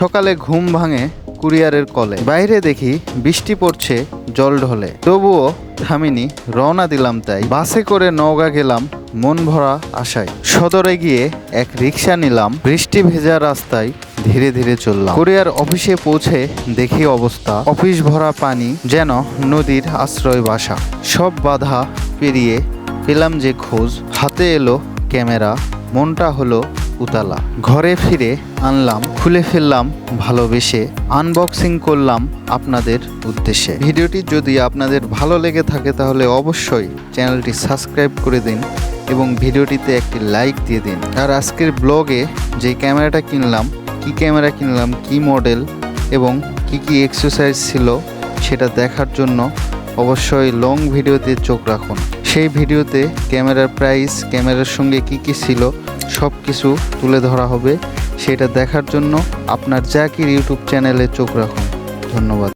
সকালে ঘুম ভাঙে কুরিয়ারের কলে। বাইরে দেখি বৃষ্টি পড়ছে জল ঢলে, তবুও থামিনি, রওনা দিলাম তাই। বাসে করে নওগাঁ গেলাম মন ভরা আশায়। সদরে গিয়ে এক রিক্সা নিলাম, বৃষ্টি ভেজা রাস্তায় ধীরে ধীরে চললাম। কুরিয়ার অফিসে পৌঁছে দেখি অবস্থা, অফিস ভরা পানি, যেন নদীর আশ্রয় বাসা। সব বাধা পেরিয়ে পেলাম যে খোঁজ, হাতে এলো ক্যামেরা, মনটা হলো উতালা। ঘরে ফিরে আনলাম, খুলে ফেললাম ভালোবেসে, আনবক্সিং করলাম আপনাদের উদ্দেশ্যে। ভিডিওটি যদি আপনাদের ভালো লেগে থাকে তাহলে অবশ্যই চ্যানেলটি সাবস্ক্রাইব করে দিন এবং ভিডিওটিতে একটি লাইক দিয়ে দিন। আর আজকের ব্লগে যে ক্যামেরাটা কিনলাম, কি ক্যামেরা কিনলাম, কি মডেল এবং কি কি এক্সারসাইজ ছিল সেটা দেখার জন্য অবশ্যই লং ভিডিওতে চোখ রাখুন। সেই ভিডিওতে ক্যামেরার প্রাইস, ক্যামেরার সঙ্গে কি কি ছিল সব কিছু তুলে ধরা হবে। সেটা দেখার জন্য আপনার জাকির ইউটিউব চ্যানেলে চোখ রাখুন। ধন্যবাদ।